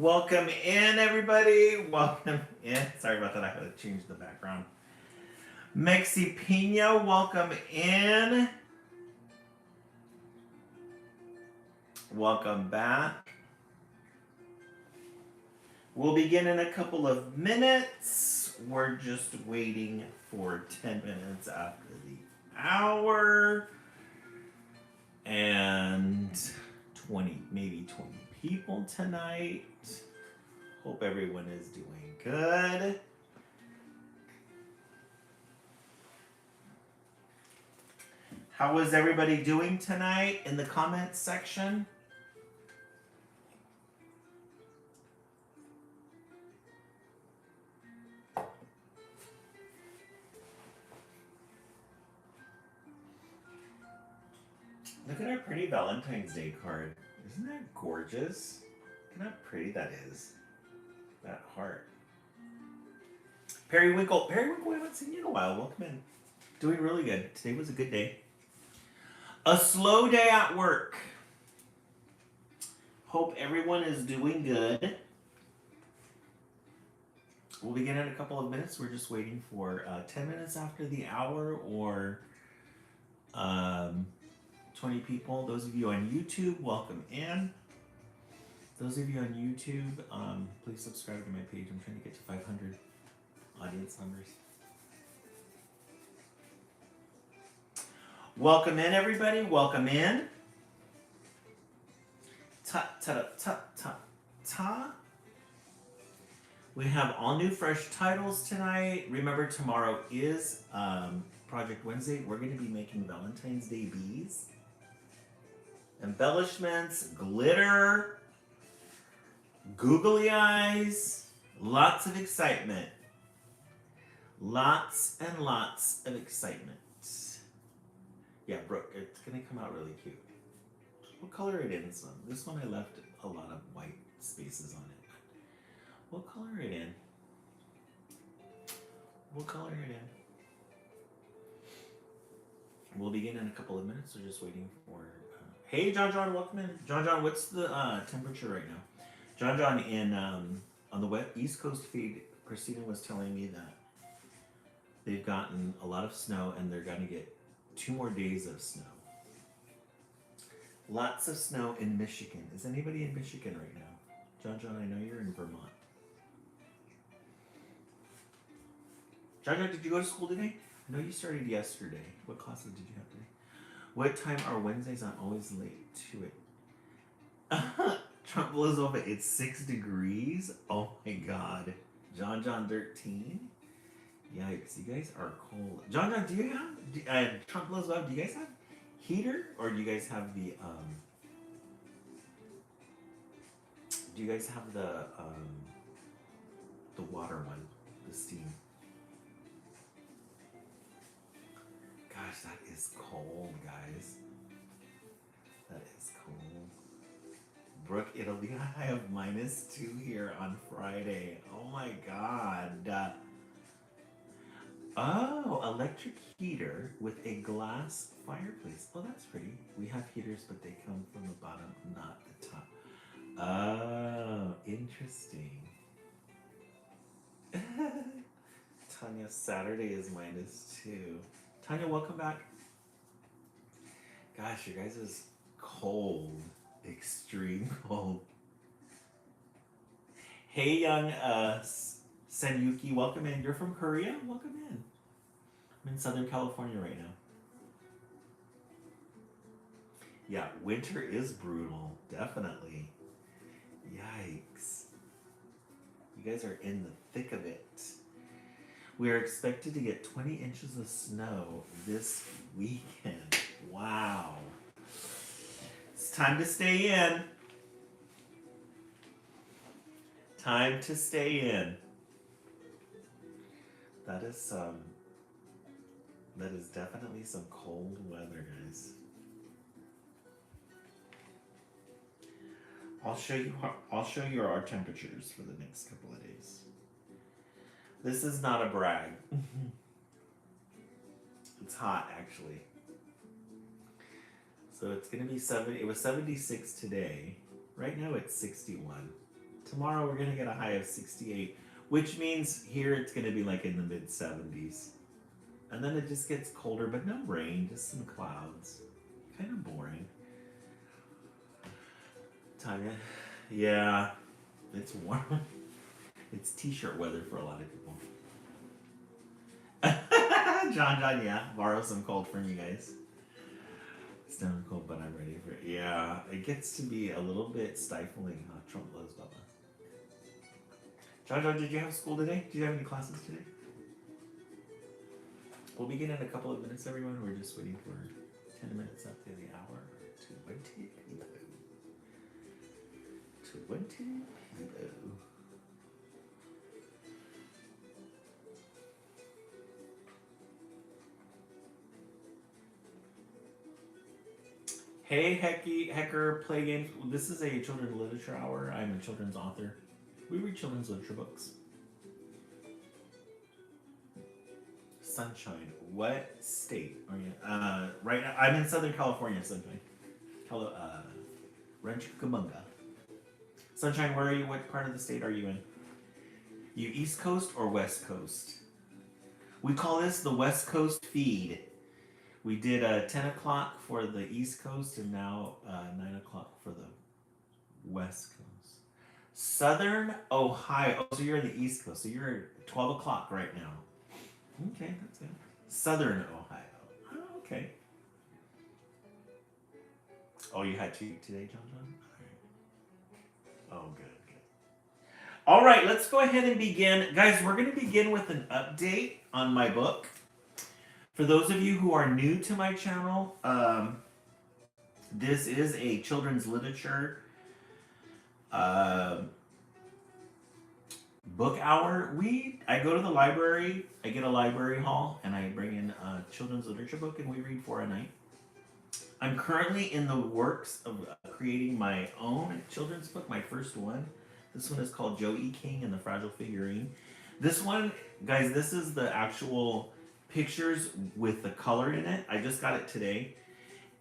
Welcome in, everybody. Welcome in. Sorry about that. I had to change the background. Mexi Pina, welcome in. Welcome back. We'll begin in a couple of minutes. We're just waiting for 10 minutes after the hour. And 20, maybe 20 people tonight. Hope everyone is doing good. How is everybody doing tonight in the comments section? Look at our pretty Valentine's Day card. Isn't that gorgeous? Look at how pretty that is. That heart. Periwinkle. Periwinkle, I haven't seen you in a while. Welcome in. Doing really good. Today was a good day. A slow day at work. Hope everyone is doing good. We'll begin in a couple of minutes. We're just waiting for 10 minutes after the hour or 20 people. Those of you on YouTube, welcome in. Those of you on YouTube, please subscribe to my page. I'm trying to get to 500 audience numbers. Welcome in, everybody. Welcome in. Ta. We have all new fresh titles tonight. Remember, tomorrow is Project Wednesday. We're going to be making Valentine's Day bees. Embellishments, glitter, googly eyes, lots of excitement. Lots and lots of excitement. Yeah, Brooke, it's going to come out really cute. We'll color it in some. This one I left a lot of white spaces on it. We'll color it in. We'll color it in. We'll begin in a couple of minutes. We're just waiting for... Hey, John, welcome in. John, what's the temperature right now? John, in on the East Coast feed, Christina was telling me that they've gotten a lot of snow and they're going to get 2 more days of snow. Lots of snow in Michigan. Is anybody in Michigan right now? John, I know you're in Vermont. John, did you go to school today? I know you started yesterday. What classes did you have today? What time are Wednesdays? I'm always late to it. Trump blows over. It's 6 degrees. Oh my God. John 13. Yikes, you guys are cold. John, do you have Trump blows up? Do you guys have heater or do you guys have the water one, the steam? Gosh, that is cold, guys. That is cold. Brooke, it'll be a high of -2 here on Friday. Oh my God. Oh, electric heater with a glass fireplace. Oh, that's pretty. We have heaters, but they come from the bottom, not the top. Oh, interesting. Tanya, Saturday is -2. Tanya, welcome back. Gosh, your guys is cold. Extreme cold. Hey, young Senyuki, welcome in. You're from Korea? Welcome in. I'm in Southern California right now. Yeah, winter is brutal. Definitely. Yikes. You guys are in the thick of it. We are expected to get 20 inches of snow this weekend. Wow. It's time to stay in. Time to stay in. That is definitely some cold weather, guys. I'll show you our temperatures for the next couple of days. This is not a brag. It's hot, actually. So it's gonna be it was 76 today. Right now it's 61. Tomorrow we're gonna get a high of 68, which means here it's gonna be like in the mid 70s. And then it just gets colder, but no rain, just some clouds. Kind of boring. Tanya? Yeah, it's warm. It's t-shirt weather for a lot of people. John, yeah, borrow some cold from you guys. It's down cold, but I'm ready for it. Yeah, it gets to be a little bit stifling. Trump loves Bubba. John, did you have school today? Did you have any classes today? We'll begin in a couple of minutes, everyone. We're just waiting for 10 minutes up to the hour. 20 people. 20 people. Hey, Hecker, play games. This is a children's literature hour. I'm a children's author. We read children's literature books. Sunshine. What state are you? Right now, I'm in Southern California. Sunshine. Rancho Cucamonga. Sunshine, where are you? What part of the state are you in? You East Coast or West Coast? We call this the West Coast feed. We did 10 o'clock for the East Coast and now 9 o'clock for the West Coast. Southern Ohio. Oh, so you're in the East Coast. So you're at 12 o'clock right now. Okay, that's good. Southern Ohio. Oh, okay. Oh, you had two today, John? All right. Oh, good. All right, let's go ahead and begin. Guys, we're going to begin with an update on my book. For those of you who are new to my channel, this is a children's literature book hour. I go to the library, I get a library haul, and I bring in a children's literature book, and we read 4 a night. I'm currently in the works of creating my own children's book, my first one. This one is called Joe E. King and the Fragile Figurine. This one, guys, this is the actual pictures with the color in it. I just got it today,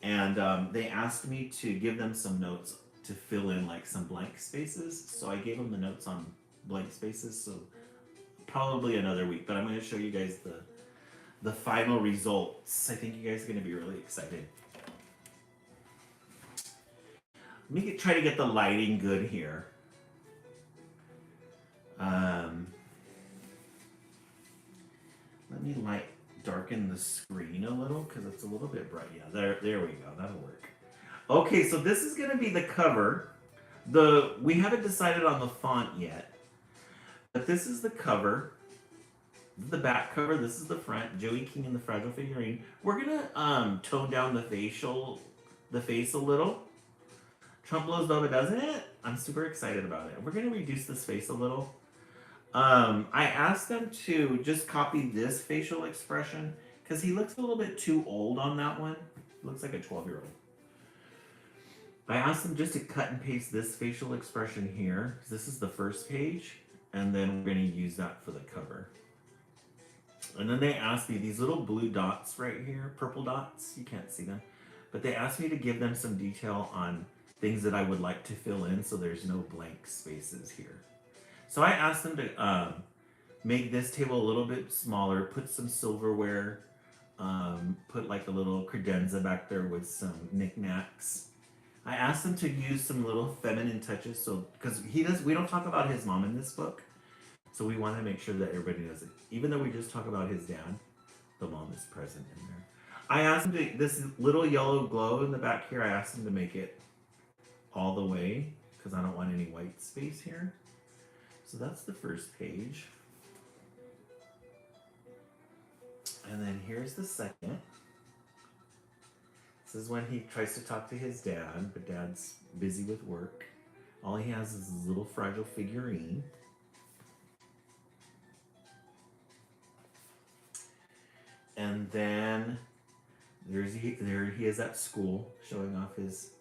and they asked me to give them some notes to fill in like some blank spaces. So I gave them the notes on blank spaces. So probably another week, but I'm going to show you guys the final results. I think you guys are going to be really excited. Let me try to get the lighting good here. Let me darken the screen a little because it's a little bit bright. Yeah, there we go. That'll work. Okay, so this is going to be the cover. We haven't decided on the font yet, but this is the cover. This is the back cover. This is the front. Joey King and the Fragile Figurine. We're gonna tone down the face a little. Trump loves Bubba, doesn't it? I'm super excited about it. We're gonna reduce this face a little. I asked them to just copy this facial expression because he looks a little bit too old on that one. He looks like a 12-year-old. I asked them just to cut and paste this facial expression here. This is the first page, and then we're going to use that for the cover. And then they asked me these little blue dots right here, purple dots, you can't see them, but they asked me to give them some detail on things that I would like to fill in so there's no blank spaces here. So I asked them to make this table a little bit smaller, put some silverware, put like a little credenza back there with some knickknacks. I asked them to use some little feminine touches, so because we don't talk about his mom in this book, so we want to make sure that everybody knows it. Even though we just talk about his dad, the mom is present in there. I asked him to, this little yellow glow in the back here, I asked him to make it all the way because I don't want any white space here. So that's the first page. And then here's the second. This is when he tries to talk to his dad, but dad's busy with work. All he has is his little fragile figurine. And then there he is at school showing off his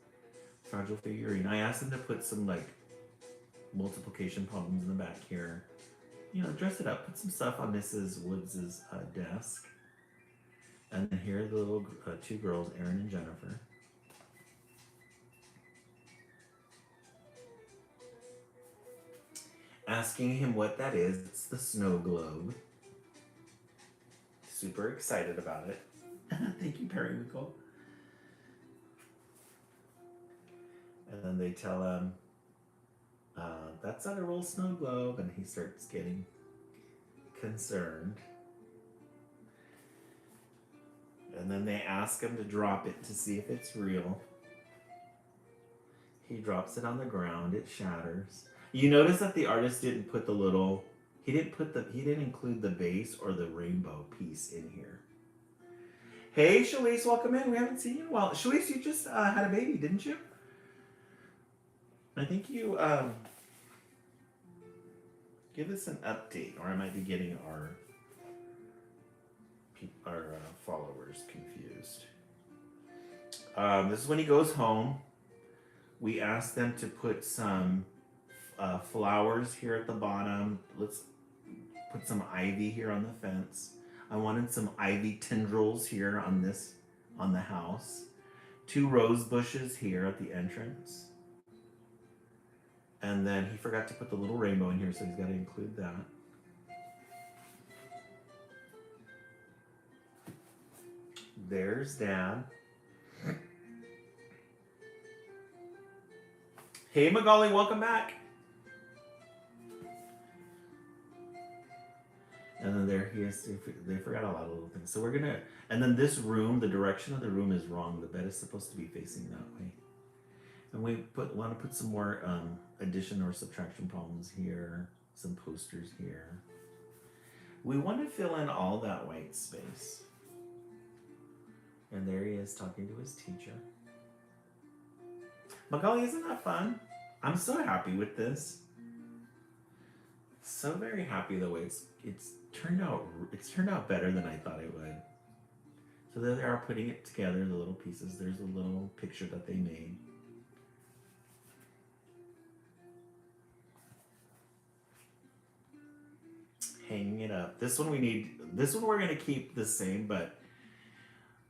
fragile figurine. I asked him to put some like multiplication problems in the back here. You know, dress it up. Put some stuff on Mrs. Woods' desk. And then here are the little two girls, Erin and Jennifer. asking him what that is. It's the snow globe. Super excited about it. Thank you, Periwinkle. And then they tell him, that's not a real snow globe, and he starts getting concerned. And then they ask him to drop it to see if it's real. He drops it on the ground, it shatters. You notice that the artist didn't put the little, he didn't include the base or the rainbow piece in here. Hey, Shalise, welcome in. We haven't seen you in a while. Shalise, you just had a baby, didn't you? I think you give us an update, or I might be getting our followers confused. This is when he goes home. We asked them to put some flowers here at the bottom. Let's put some ivy here on the fence. I wanted some ivy tendrils here on the house. 2 rose bushes here at the entrance. And then he forgot to put the little rainbow in here, so he's got to include that. There's Dad. Hey, Magali, welcome back. And then there he is. They forgot a lot of little things. So we're gonna, and then this room, the direction of the room is wrong. The bed is supposed to be facing that way. And we want to put some more addition or subtraction problems here, some posters here. We want to fill in all that white space. And there he is talking to his teacher. Magali, isn't that fun? I'm so happy with this. So very happy the way it's turned out. It's turned out better than I thought it would. So there they are putting it together, the little pieces. There's a little picture that they made. Hanging it up. This one we're gonna keep the same, but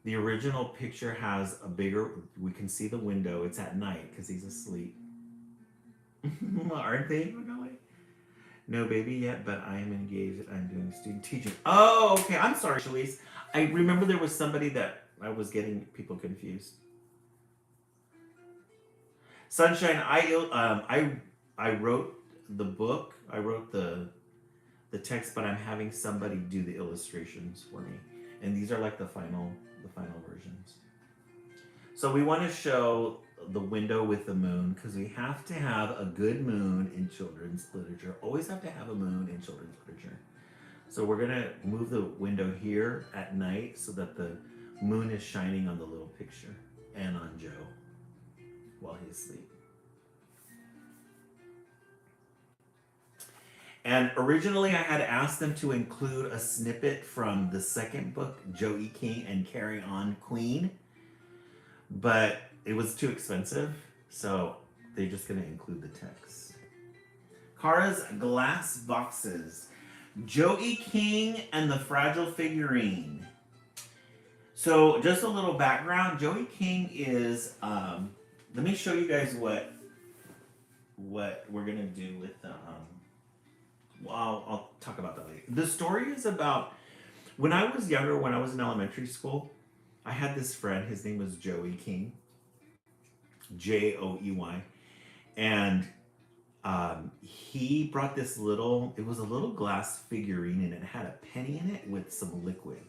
the original picture has a bigger, we can see the window. It's at night because he's asleep. Aren't they, Magali? No baby yet, but I am engaged. I'm doing student teaching. Oh, okay. I'm sorry, Shalise. I remember there was somebody that I was getting people confused. Sunshine, I wrote the book. I wrote the text, but I'm having somebody do the illustrations for me. And these are like the final versions. So we want to show the window with the moon because we have to have a good moon in children's literature. Always have to have a moon in children's literature. So we're gonna move the window here at night so that the moon is shining on the little picture and on Joe while he's asleep. And originally I had asked them to include a snippet from the second book, Joe E. King and Carry On Queen, but it was too expensive, so they're just gonna include the text. Kara's Glass Boxes, Joe E. King and the Fragile Figurine. So just a little background, Joe E. King is, let me show you guys what we're gonna do with the, well, I'll talk about that later. The story is about, when I was younger, when I was in elementary school, I had this friend, his name was Joey King, Joey, and he brought this little, it was a little glass figurine and it had a penny in it with some liquid.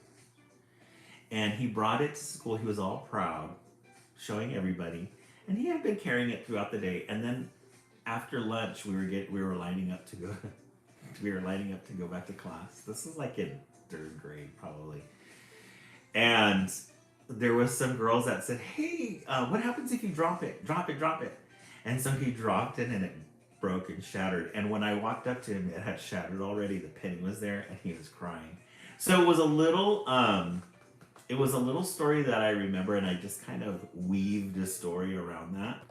And he brought it to school, he was all proud, showing everybody, and he had been carrying it throughout the day. And then after lunch, we were lining up to go back to class. This was like in 3rd grade, probably. And there was some girls that said, hey, what happens if you drop it? Drop it. And so he dropped it and it broke and shattered. And when I walked up to him, it had shattered already. The penny was there and he was crying. So it was a little story that I remember, and I just kind of weaved a story around that.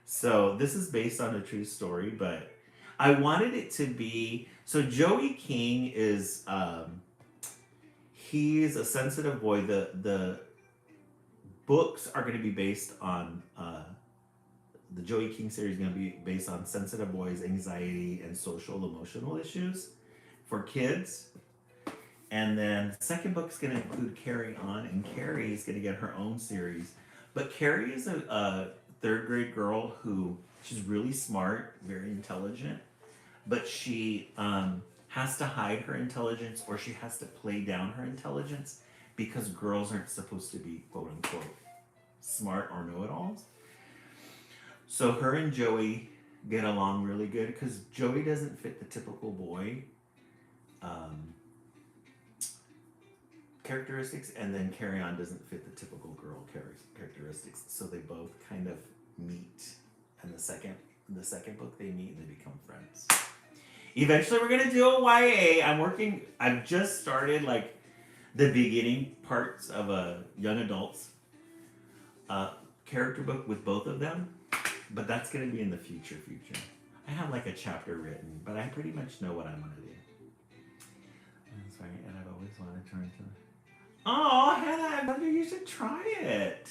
So this is based on a true story, but I wanted it to be, so Joey King is, he's a sensitive boy. The books are going to be based on the Joey King series is going to be based on sensitive boys, anxiety, and social emotional issues for kids. And then the second book is going to include Carrie On, and Carrie is going to get her own series. But Carrie is a third grade girl who she's really smart, very intelligent, but she has to hide her intelligence, or she has to play down her intelligence because girls aren't supposed to be quote unquote smart or know-it-alls. So her and Joey get along really good because Joey doesn't fit the typical boy um, characteristics, and then Carry On doesn't fit the typical girl characteristics. So they both kind of meet, and the second book they meet and they become friends. Eventually, we're gonna do a YA. I've just started like the beginning parts of a young adults character book with both of them, but that's gonna be in the future. I have like a chapter written, but I pretty much know what I want to do. That's right, and I've always wanted to try to. Oh, Hannah, I wonder you should try it.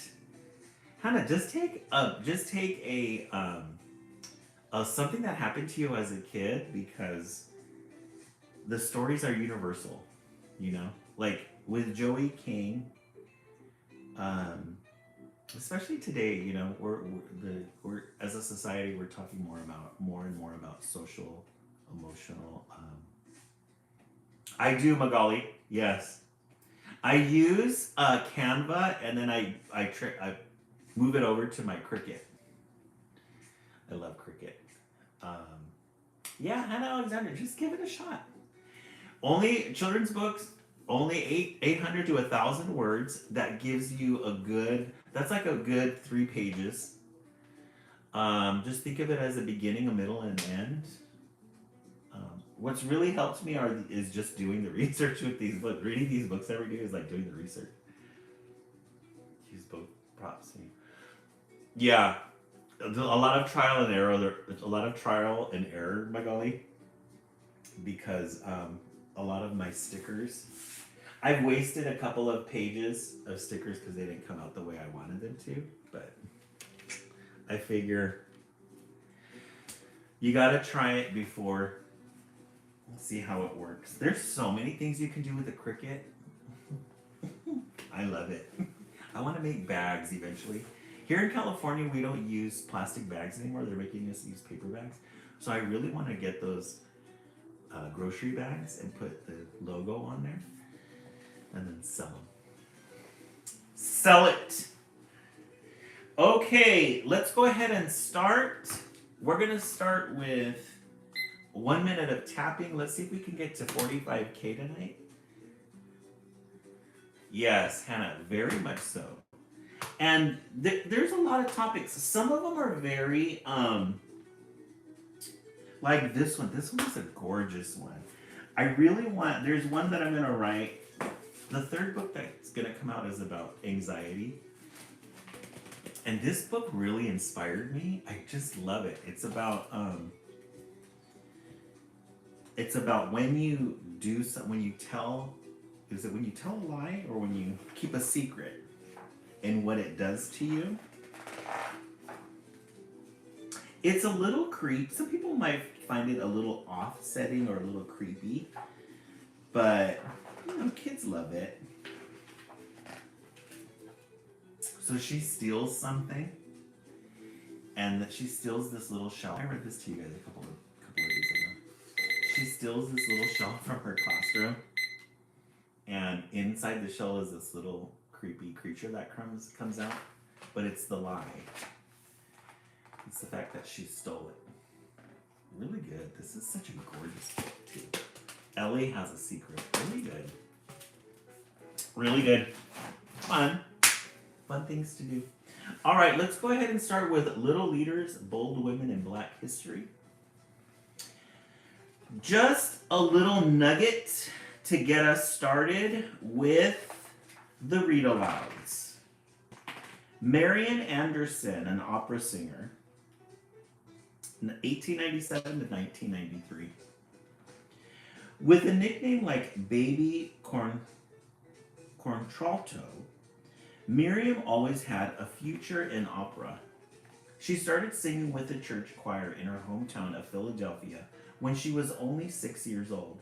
Hannah, just take a something that happened to you as a kid, because the stories are universal, you know? Like with Joey King, especially today, you know, we're as a society we're talking more and more about social, emotional. I do, Magali. Yes, I use Canva, and then I move it over to my Cricut. I love Cricut. Yeah, Hannah Alexander, just give it a shot. Only children's books, only 800 to 1,000 words. That gives you that's like a good 3 pages. Just think of it as a beginning, a middle, and an end. What's really helped me is just doing the research with these books. Reading these books every day is like doing the research. Use both props. Yeah, a lot of trial and error, Magali, because a lot of my stickers, I've wasted a couple of pages of stickers because they didn't come out the way I wanted them to, but I figure you gotta try it before, see how it works. There's so many things you can do with a Cricut. I love it. I want to make bags eventually. Here in California, we don't use plastic bags anymore. They're making us use paper bags. So I really want to get those grocery bags and put the logo on there and then sell them. Sell it! Okay, let's go ahead and start. We're going to start with 1 minute of tapping. Let's see if we can get to 45K tonight. Yes, Hannah, very much so. And there's a lot of topics. Some of them are very, like this one. This one is a gorgeous one. There's one that I'm going to write. The third book that's going to come out is about anxiety. And this book really inspired me. I just love it. It's about when you do something, when you tell a lie or when you keep a secret and what it does to you. It's a little creepy. Some people might find it a little offsetting or a little creepy, but kids love it. So she steals something, and she steals this little shell. I read this to you guys a couple of days ago. She steals this little shell from her classroom, and inside the shell is this little creepy creature that comes out, but it's the lie. It's the fact that she stole it. Really good. This is such a gorgeous book too. Ellie has a secret. Really good. Really good. Fun things to do. All right, let's go ahead and start with Little Leaders, Bold Women in Black History. Just a little nugget to get us started with the read-alouds. Marian Anderson, an opera singer, 1897 to 1993. With a nickname like Baby Contralto, Miriam always had a future in opera. She started singing with the church choir in her hometown of Philadelphia when she was only 6 years old.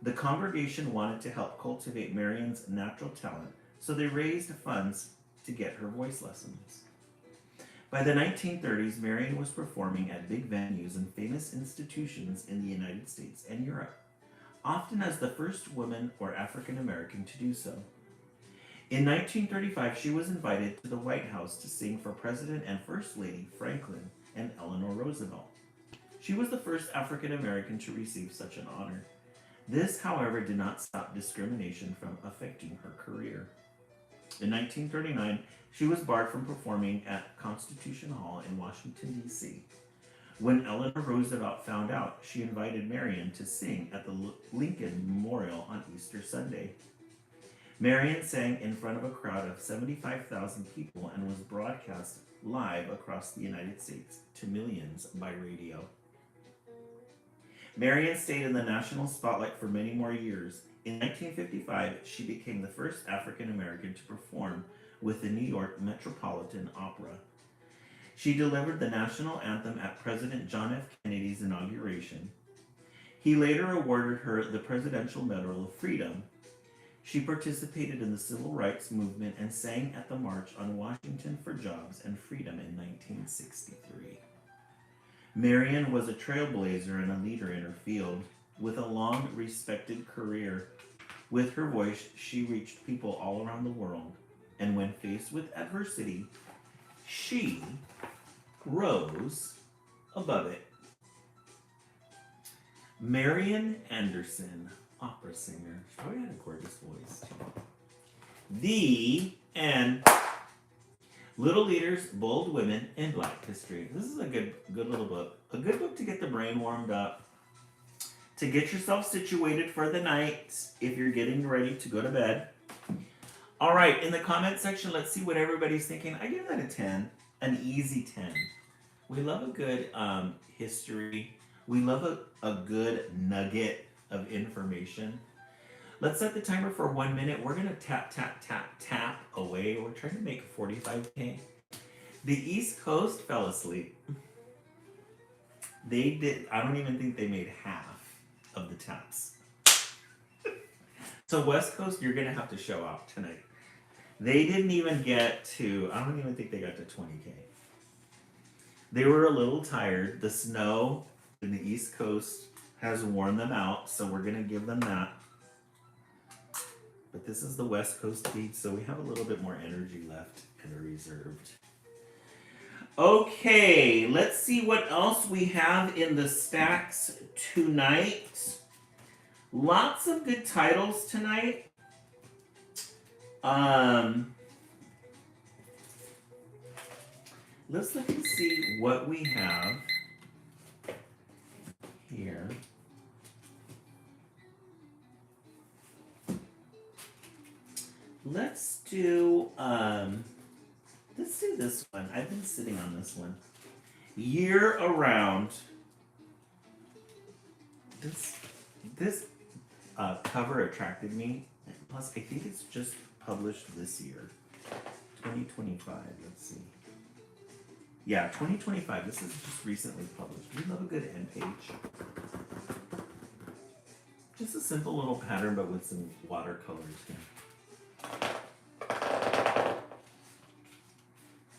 The congregation wanted to help cultivate Marion's natural talent, so they raised funds to get her voice lessons. By the 1930s, Marion was performing at big venues and famous institutions in the United States and Europe, often as the first woman or African American to do so. In 1935, she was invited to the White House to sing for President and First Lady Franklin and Eleanor Roosevelt. She was the first African American to receive such an honor. This, however, did not stop discrimination from affecting her career. In 1939, she was barred from performing at Constitution Hall in Washington, D.C. When Eleanor Roosevelt found out, she invited Marion to sing at the Lincoln Memorial on Easter Sunday. Marion sang in front of a crowd of 75,000 people and was broadcast live across the United States to millions by radio. Marion stayed in the national spotlight for many more years. In 1955, she became the first African American to perform with the New York Metropolitan Opera. She delivered the national anthem at President John F. Kennedy's inauguration. He later awarded her the Presidential Medal of Freedom. She participated in the Civil Rights Movement and sang at the March on Washington for Jobs and Freedom in 1963. Marion was a trailblazer and a leader in her field, with a long, respected career. With her voice, she reached people all around the world, and when faced with adversity, she rose above it. Marian Anderson, opera singer. She probably had a gorgeous voice. The end. Little Leaders, Bold Women, and Black History. This is a good little book. A good book to get the brain warmed up, to get yourself situated for the night if you're getting ready to go to bed. All right, in the comment section, let's see what everybody's thinking. I give that a 10, an easy 10. We love a good history. We love a good nugget of information. Let's set the timer for 1 minute. We're going to tap, tap, tap, tap away. We're trying to make 45K. The East Coast fell asleep. They did, I don't even think they made half of the taps. So West Coast, you're going to have to show off tonight. They didn't even get to, I don't even think they got to 20K. They were a little tired. The snow in the East Coast has worn them out, so we're going to give them that. But this is the West Coast beat, so we have a little bit more energy left and reserved. Okay, let's see what else we have in the stacks tonight. Lots of good titles tonight. Let's look and see what we have here. Let's do this one. I've been sitting on this one. Year Around. This cover attracted me. Plus, I think it's just published this year. 2025, let's see. Yeah, 2025. This is just recently published. We love a good end page. Just a simple little pattern, but with some watercolors here.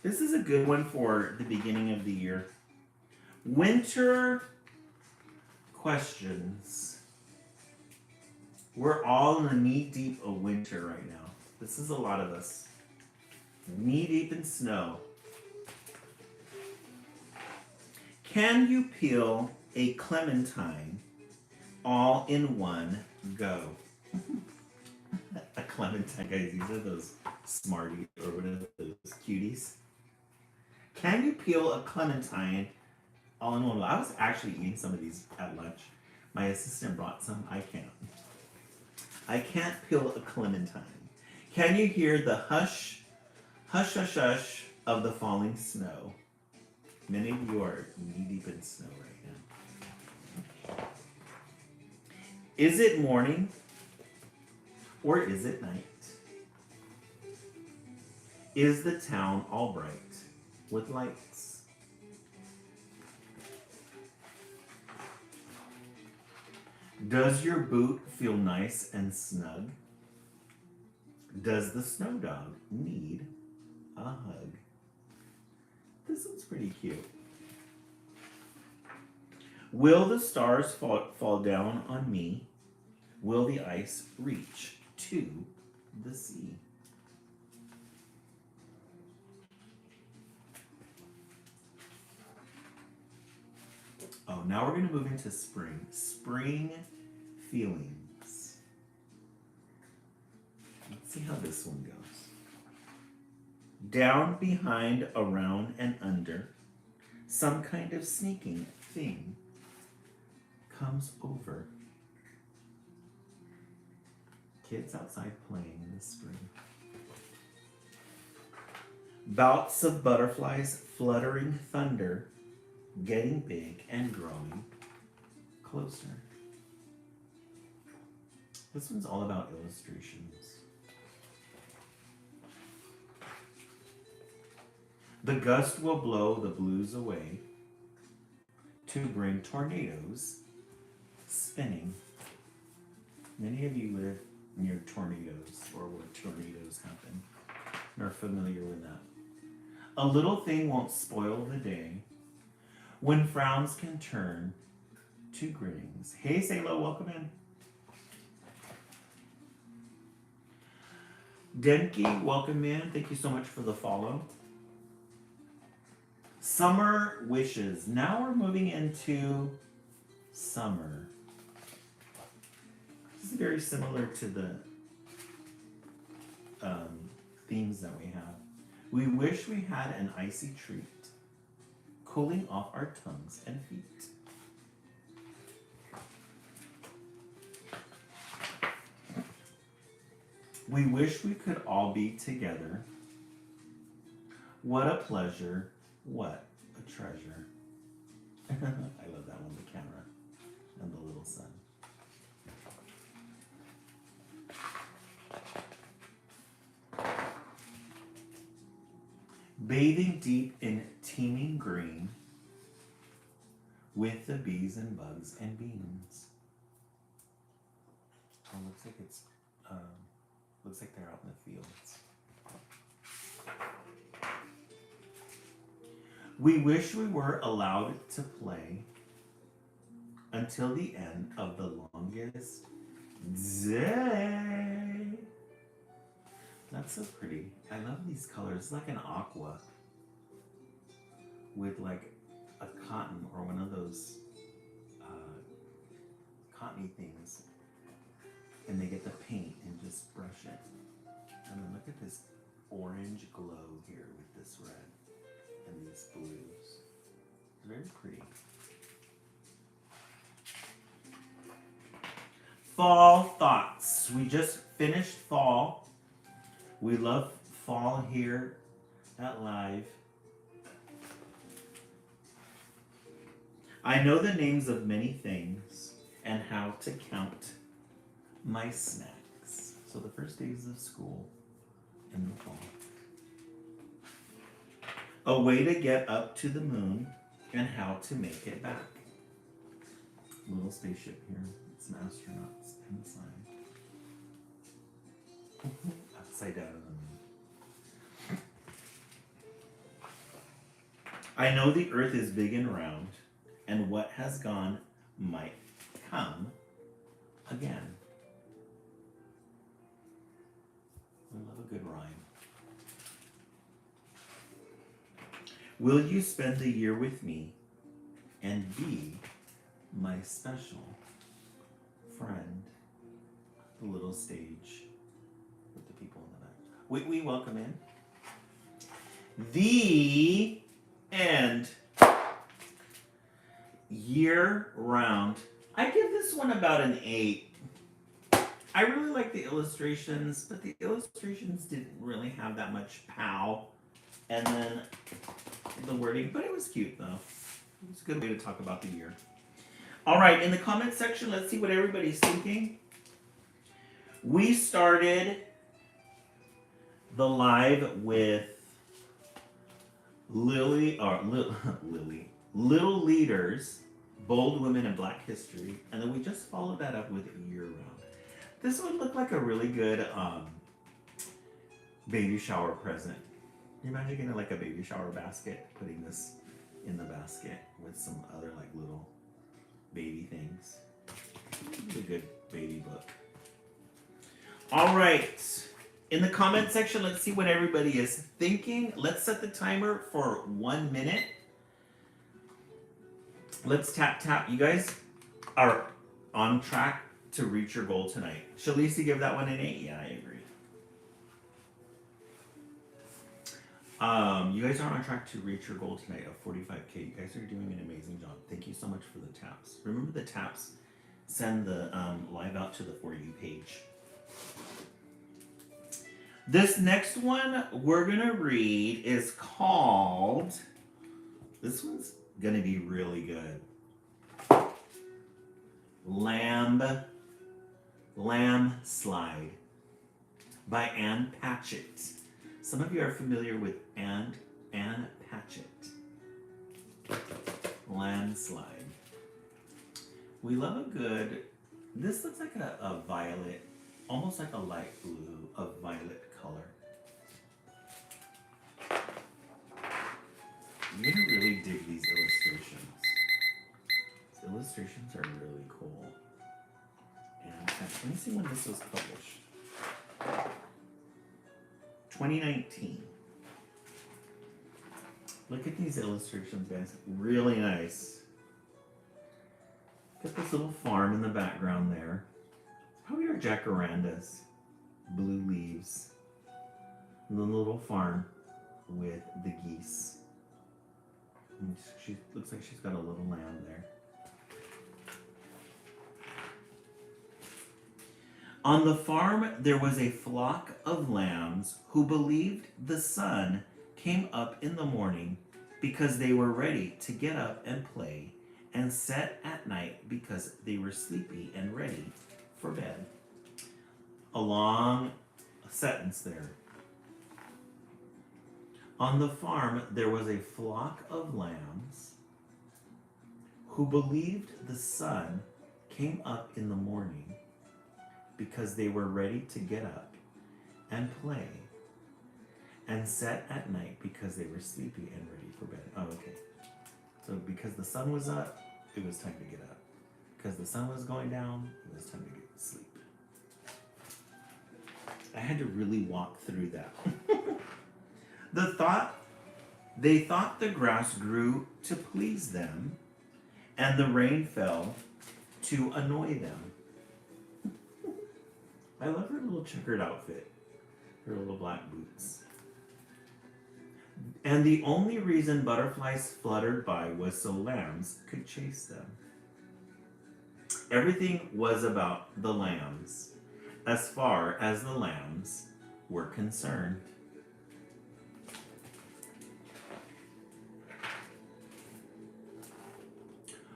This is a good one for the beginning of the year. Winter questions. We're all in knee deep of winter right now. This is a lot of us. Knee deep in snow. Can you peel a clementine all in one go? A clementine, guys, these are those Smarties or whatever, those cuties. Can you peel a clementine all in one go? I was actually eating some of these at lunch. My assistant brought some. I can't. I can't peel a clementine. Can you hear the hush, hush, hush, hush of the falling snow? Many of you are knee-deep in snow right now. Is it morning or is it night? Is the town all bright with lights? Does your boot feel nice and snug? Does the snow dog need a hug? This one's pretty cute. Will the stars fall down on me? Will the ice reach to the sea? Oh, now we're going to move into spring. Spring feelings. Let's see how this one goes. Down, behind, around, and under, some kind of sneaking thing comes over. Kids outside playing in the spring. Bouts of butterflies, fluttering thunder, getting big and growing closer. This one's all about illustrations. The gust will blow the blues away to bring tornadoes spinning. Many of you live near tornadoes or where tornadoes happen and are familiar with that. A little thing won't spoil the day when frowns can turn to grinnings. Hey, Salo, welcome in. Denki, welcome in. Thank you so much for the follow. Summer wishes. Now we're moving into summer. This is very similar to the themes that we have. We wish we had an icy treat, cooling off our tongues and feet. We wish we could all be together. What a pleasure, what a treasure. I love that one, the camera and the little sun. Bathing deep in teeming green with the bees and bugs and beans. Oh, looks like they're out in the fields. We wish we were allowed to play until the end of the longest day. That's so pretty. I love these colors. It's like an aqua with like a cotton or one of those cottony things, and they get the paint and just brush it. And then look at this orange glow here with this red and these blues. It's very pretty. Fall thoughts. We just finished fall. We love fall here at Live. I know the names of many things and how to count my snacks. So the first days of school in the fall. A way to get up to the moon and how to make it back. Little spaceship here. Some astronauts inside. Upside down in the moon. I know the earth is big and round, and what has gone might come again. I love a good rhyme. Will you spend the year with me and be my special friend? The little stage with the people in the back. We welcome in. The end. Year round. I give this one about an 8. I really like the illustrations, but the illustrations didn't really have that much pow. And then the wording, but it was cute though. It was a good way to talk about the year. All right, in the comment section, let's see what everybody's thinking. We started the live with Little Leaders Bold Women in Black History, and then we just followed that up with Year Round. This would look like a really good baby shower present. Can you imagine getting like a baby shower basket, putting this in the basket with some other like little baby things. It's a good baby book. All right. In the comment section, let's see what everybody is thinking. Let's set the timer for 1 minute. Let's tap. You guys are on track to reach your goal tonight. Shalisi, give that one an 8. Yeah, I agree. You guys are on track to reach your goal tonight of 45K. You guys are doing an amazing job. Thank you so much for the taps. Remember the taps. Send the live out to the For You page. This next one we're going to read is called, this one's going to be really good. Lamb Slide by Ann Patchett. Some of you are familiar with Ann Patchett. Landslide. We love a good, this looks like a violet, almost like a light blue, a violet color. You're gonna really dig these illustrations. These illustrations are really cool. And let me see when this was published. 2019. Look at these illustrations, guys. Really nice. Got this little farm in the background there. Probably our jacarandas. Blue leaves. And then the little farm with the geese. And she looks like she's got a little lamb there. On the farm, there was a flock of lambs who believed the sun came up in the morning because they were ready to get up and play, and set at night because they were sleepy and ready for bed. A long sentence there. On the farm, there was a flock of lambs who believed the sun came up in the morning because they were ready to get up and play, and set at night because they were sleepy and ready for bed. Oh, okay. So because the sun was up, it was time to get up. Because the sun was going down, it was time to get to sleep. I had to really walk through that. They thought the grass grew to please them, and the rain fell to annoy them. I love her little checkered outfit, her little black boots. And the only reason butterflies fluttered by was so lambs could chase them. Everything was about the lambs, as far as the lambs were concerned.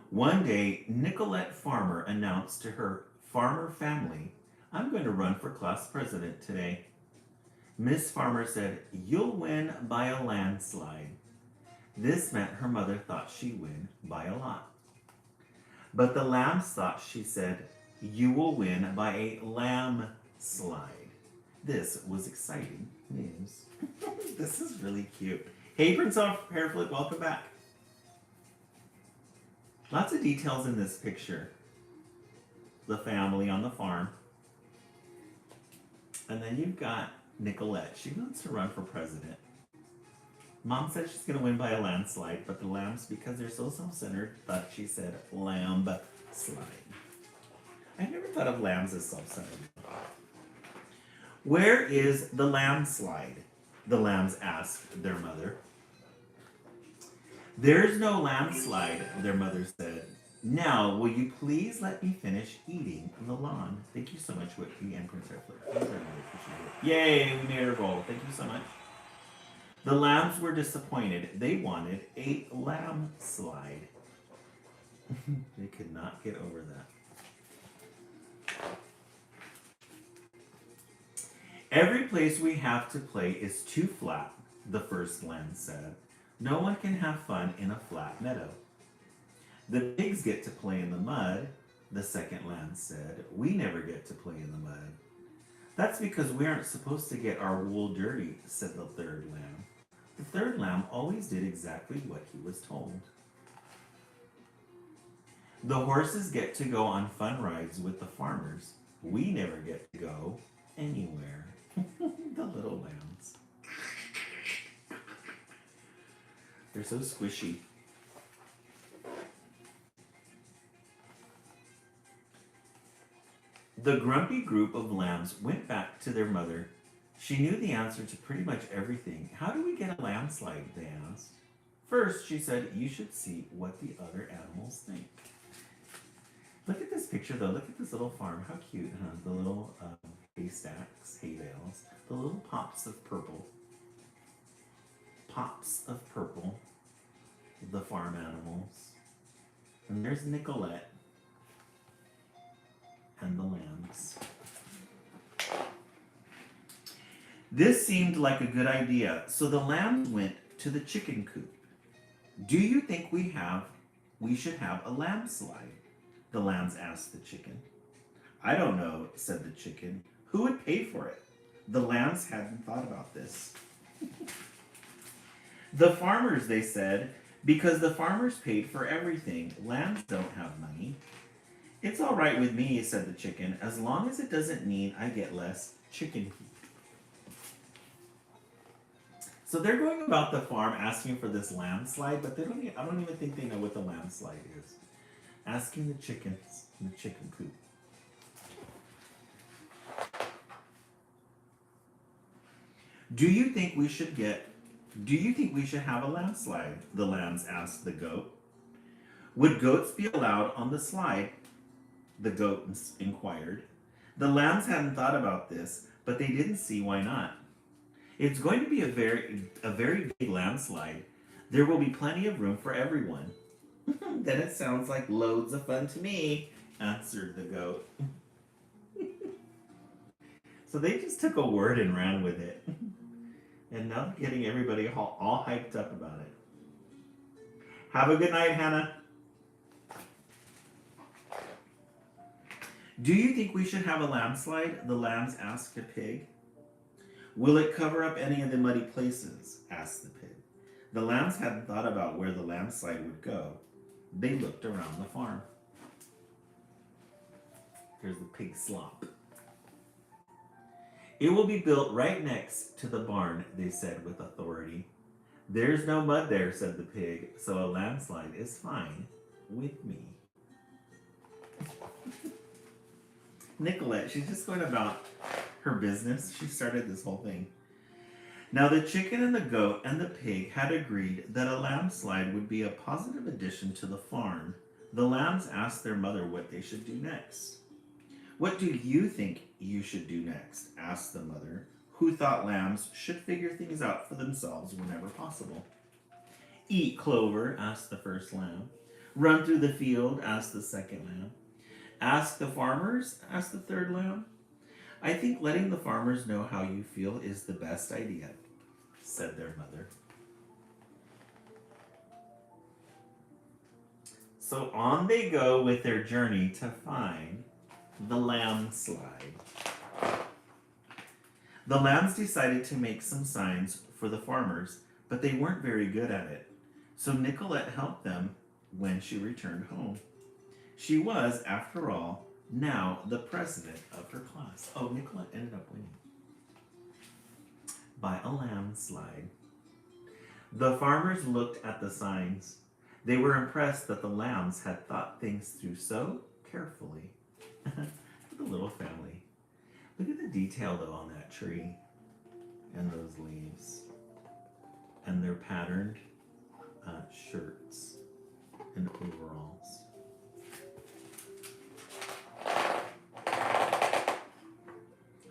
One day, Nicolette Farmer announced to her farmer family, "I'm going to run for class president today." Miss Farmer said, "You'll win by a landslide." This meant her mother thought she'd win by a lot. But the lambs thought she said, "You will win by a lamb slide." This was exciting news. This is really cute. Hey, Prince of Hairflip, welcome back. Lots of details in this picture. The family on the farm. And then you've got Nicolette. She wants to run for president. Mom said she's going to win by a landslide, but the lambs, because they're so self-centered, thought she said lamb slide. I never thought of lambs as self-centered. "Where is the landslide?" the lambs asked their mother. "There's no landslide," their mother said. "Now, will you please let me finish eating the lawn?" Thank you so much, Whitby and Prince Airflip. Yay, we made our goal. Thank you so much. The lambs were disappointed. They wanted a lamb slide. They could not get over that. "Every place we have to play is too flat," the first lamb said. "No one can have fun in a flat meadow." The pigs get to play in the mud, the second lamb said. We never get to play in the mud. That's because we aren't supposed to get our wool dirty, said the third lamb. The third lamb always did exactly what he was told. The horses get to go on fun rides with the farmers. We never get to go anywhere. The little lambs. They're so squishy. The grumpy group of lambs went back to their mother. She knew the answer to pretty much everything. How do we get a landslide? They asked. First, she said, you should see what the other animals think. Look at this picture, though. Look at this little farm. How cute, huh? The little haystacks, hay bales, the little pops of purple. Pops of purple. The farm animals. And there's Nicolette and the lambs. This seemed like a good idea, so the lambs went to the chicken coop. Do you think we should have a lamb slide? The lambs asked the chicken. I don't know, said the chicken. Who would pay for it? The lambs hadn't thought about this. The farmers, they said, because the farmers paid for everything. Lambs don't have money. It's all right with me, said the chicken, as long as it doesn't mean I get less chicken feed. So they're going about the farm asking for this landslide, but I don't even think they know what the landslide is. Asking the chickens in the chicken coop. Do you think we should have a landslide? The lambs asked the goat. Would goats be allowed on the slide? The goat inquired. The lambs hadn't thought about this, but they didn't see why not. It's going to be a very big landslide. There will be plenty of room for everyone. Then it sounds like loads of fun to me, answered the goat. So they just took a word and ran with it. And now they're getting everybody all hyped up about it. Have a good night, Hannah. Do you think we should have a landslide? The lambs asked a pig. Will it cover up any of the muddy places? Asked the pig. The lambs hadn't thought about where the landslide would go. They looked around the farm. There's the pig slop. It will be built right next to the barn, they said with authority. There's no mud there, said the pig, so a landslide is fine with me. Nicolette, she's just going about her business. She started this whole thing. Now the chicken and the goat and the pig had agreed that a landslide would be a positive addition to the farm. The lambs asked their mother what they should do next. What do you think you should do next? Asked the mother, who thought lambs should figure things out for themselves whenever possible. Eat clover, asked the first lamb. Run through the field, asked the second lamb. Ask the farmers, asked the third lamb. I think letting the farmers know how you feel is the best idea, said their mother. So on they go with their journey to find the landslide. The lambs decided to make some signs for the farmers, but they weren't very good at it. So Nicolette helped them when she returned home. She was, after all, now the president of her class. Oh, Nicolette ended up winning by a landslide. The farmers looked at the signs. They were impressed that the lambs had thought things through so carefully. The little family. Look at the detail, though, on that tree and those leaves. And their patterned shirts and overalls.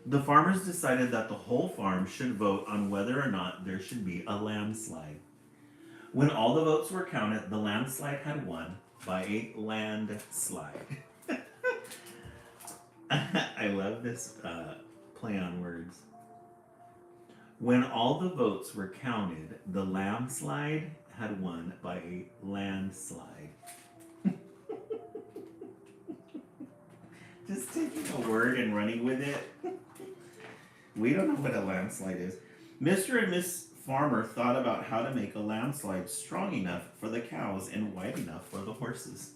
The farmers decided that the whole farm should vote on whether or not there should be a landslide. When all the votes were counted, the landslide had won by a landslide. I love this play on words. When all the votes were counted, the landslide had won by a landslide. Just taking a word and running with it. We don't know what a landslide is. Mr. and Miss Farmer thought about how to make a landslide strong enough for the cows and wide enough for the horses.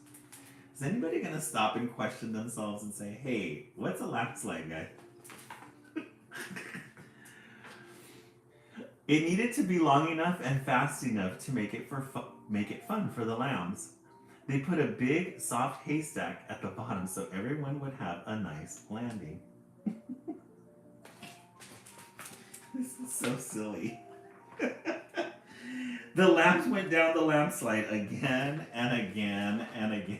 Is anybody going to stop and question themselves and say, hey, what's a landslide, guy? It needed to be long enough and fast enough to make it fun for the lambs. They put a big, soft haystack at the bottom so everyone would have a nice landing. This is so silly. The lambs went down the landslide again and again and again.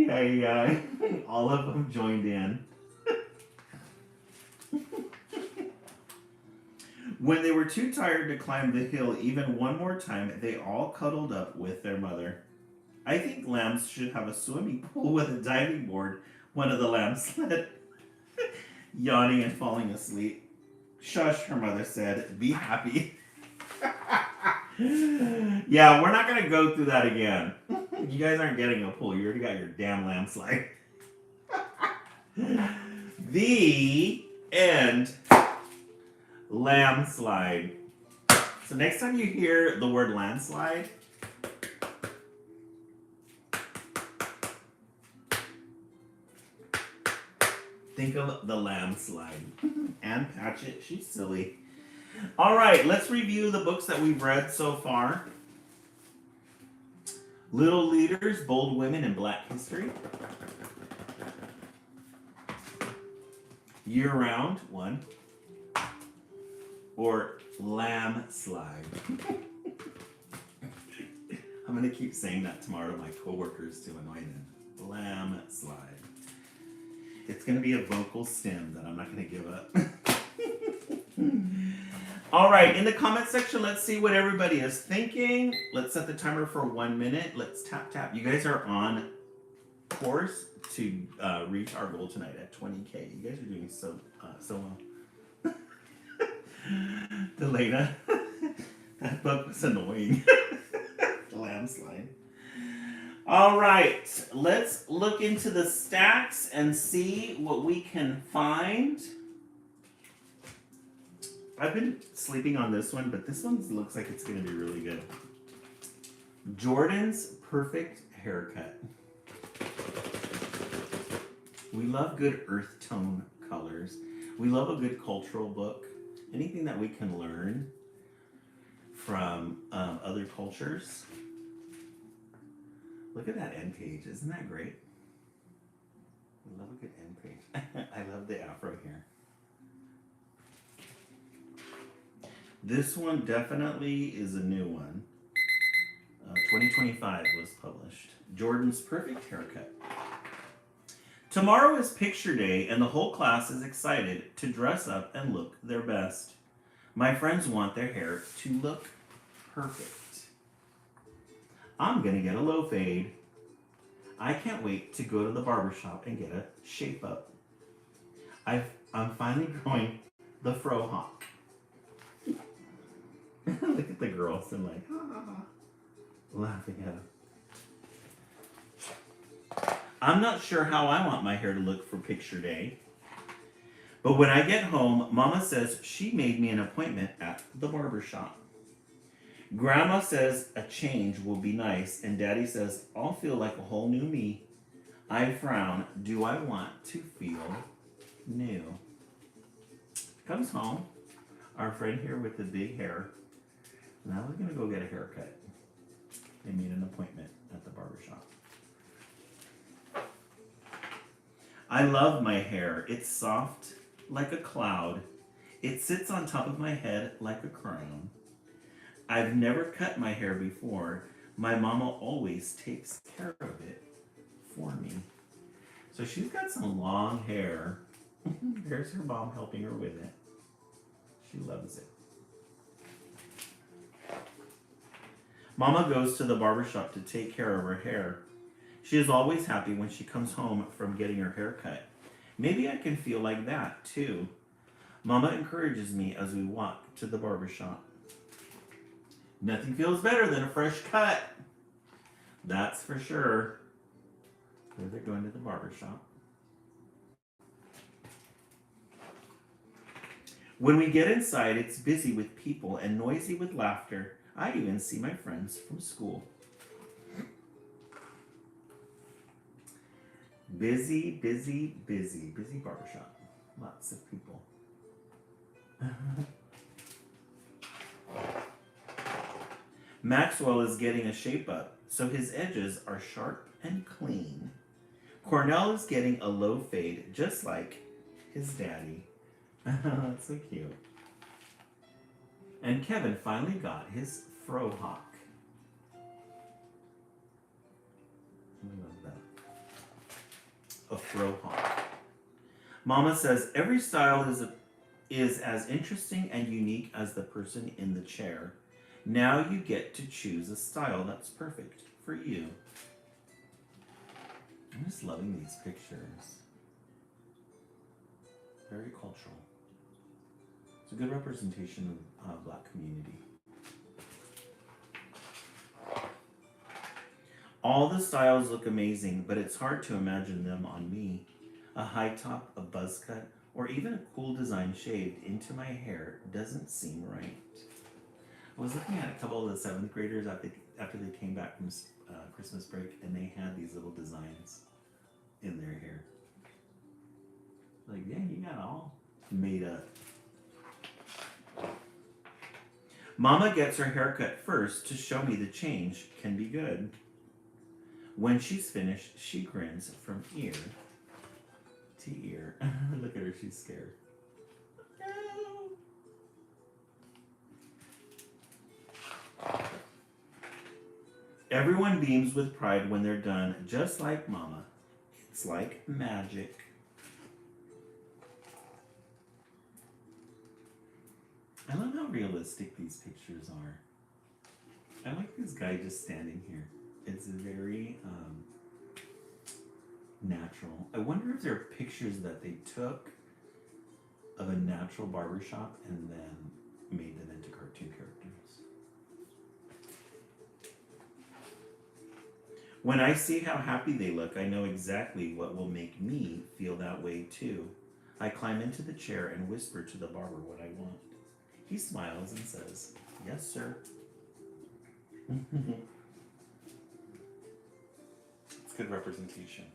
Yeah. All of them joined in. When they were too tired to climb the hill even one more time, they all cuddled up with their mother. I think lambs should have a swimming pool with a diving board, one of the lambs said, yawning and falling asleep. Shush, her mother said. Be happy. Yeah, we're not going to go through that again. You guys aren't getting a pool. You already got your damn landslide. The end. Landslide. So next time you hear the word landslide, think of the landslide. Ann Patchett, she's silly. All right, let's review the books that we've read so far. Little Leaders, Bold Women in Black History. Year Round, 1. Or Lamb Slide. I'm going to keep saying that tomorrow to my coworkers to annoy them. Lamb Slide. It's going to be a vocal stem that I'm not going to give up. All right, in the comment section, let's see what everybody is thinking. Let's set the timer for 1 minute. Let's tap. You guys are on course to reach our goal tonight at 20K. You guys are doing so well. Delana, that book was annoying. The landslide. All right, let's look into the stacks and see what we can find. I've been sleeping on this one, but this one looks like it's going to be really good. Jordan's Perfect Haircut. We love good earth tone colors. We love a good cultural book. Anything that we can learn from other cultures. Look at that end page. Isn't that great? I love a good end page. I love the afro here. This one definitely is a new one. 2025 was published. Jordan's Perfect Haircut. Tomorrow is picture day and the whole class is excited to dress up and look their best. My friends want their hair to look perfect. I'm gonna get a low fade. I can't wait to go to the barbershop and get a shape up. I'm finally growing the fro hawk. Look at the girls and like, laughing at them. I'm not sure how I want my hair to look for picture day. But when I get home, Mama says she made me an appointment at the barber shop. Grandma says a change will be nice, and Daddy says I'll feel like a whole new me. I frown. Do I want to feel new? Comes home, our friend here with the big hair. Now we're gonna go get a haircut. They made an appointment at the barber shop. I love my hair. It's soft like a cloud. It sits on top of my head like a crown. I've never cut my hair before. My mama always takes care of it for me. So she's got some long hair. There's her mom helping her with it. She loves it. Mama goes to the barbershop to take care of her hair. She is always happy when she comes home from getting her hair cut. Maybe I can feel like that too. Mama encourages me as we walk to the barbershop. Nothing feels better than a fresh cut. That's for sure. They're going to the barber shop. When we get inside, it's busy with people and noisy with laughter. I even see my friends from school. Busy, busy, busy, busy barbershop. Lots of people. Maxwell is getting a shape up, so his edges are sharp and clean. Cornell is getting a low fade, just like his daddy. That's so cute. And Kevin finally got his fro hawk. I love that. A fro hawk. Mama says every style is as interesting and unique as the person in the chair. Now you get to choose a style that's perfect for you. I'm just loving these pictures. Very cultural. It's a good representation of Black community. All the styles look amazing, but it's hard to imagine them on me. A high top, a buzz cut, or even a cool design shaved into my hair doesn't seem right. I was looking at a couple of the 7th graders after they came back from Christmas break, and they had these little designs in their hair. Like, yeah, you got it all made up. Mama gets her haircut first to show me the change can be good. When she's finished, she grins from ear to ear. Look at her, she's scared. Everyone beams with pride when they're done, just like Mama. It's like magic. I love how realistic these pictures are. I like this guy just standing here. It's very natural. I wonder if there are pictures that they took of a natural barbershop and then made them into cartoon characters. When I see how happy they look, I know exactly what will make me feel that way too. I climb into the chair and whisper to the barber what I want. He smiles and says, "Yes, sir." It's good representation.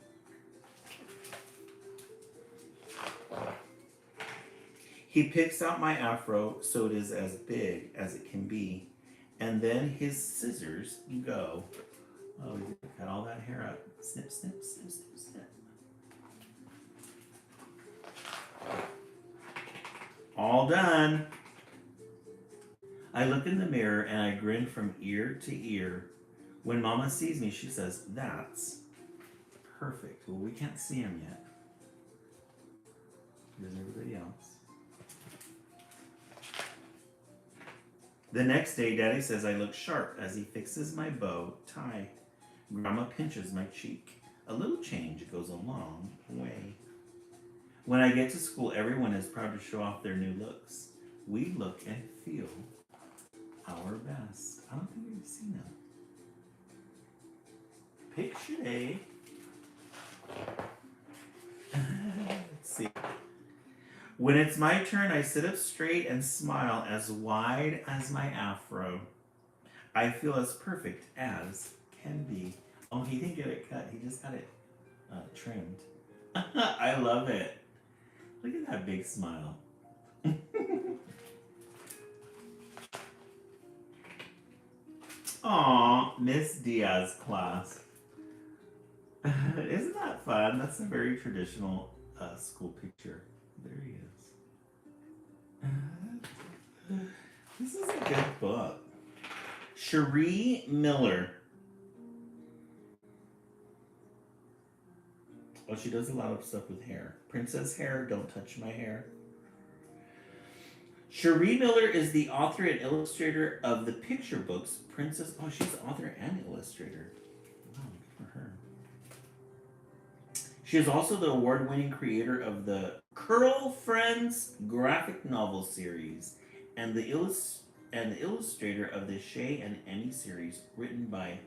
He picks out my afro so it is as big as it can be, and then his scissors go. Oh, he cut all that hair up. Snip, snip, snip, snip, snip. All done. I look in the mirror and I grin from ear to ear. When Mama sees me, she says, "That's perfect." Well, we can't see him yet. There's everybody else. The next day, Daddy says I look sharp as he fixes my bow tie. Grandma pinches my cheek. A little change goes a long way. When I get to school, everyone is proud to show off their new looks. We look and feel our best. I don't think we've seen them. Picture day. Let's see. When it's my turn, I sit up straight and smile as wide as my afro. I feel as perfect as can be. Oh, he didn't get it cut. He just got it trimmed. I love it. Look at that big smile. Aw, Miss Diaz class. Isn't that fun? That's a very traditional school picture. There he is. This is a good book. Cherie Miller. Oh, she does a lot of stuff with hair. Princess hair, don't touch my hair. Cherie Miller is the author and illustrator of the picture books Princess. Oh, she's the author and illustrator. Wow, good for her. She is also the award-winning creator of the Curl Friends graphic novel series and the illustrator of the Shay and Emmy series written by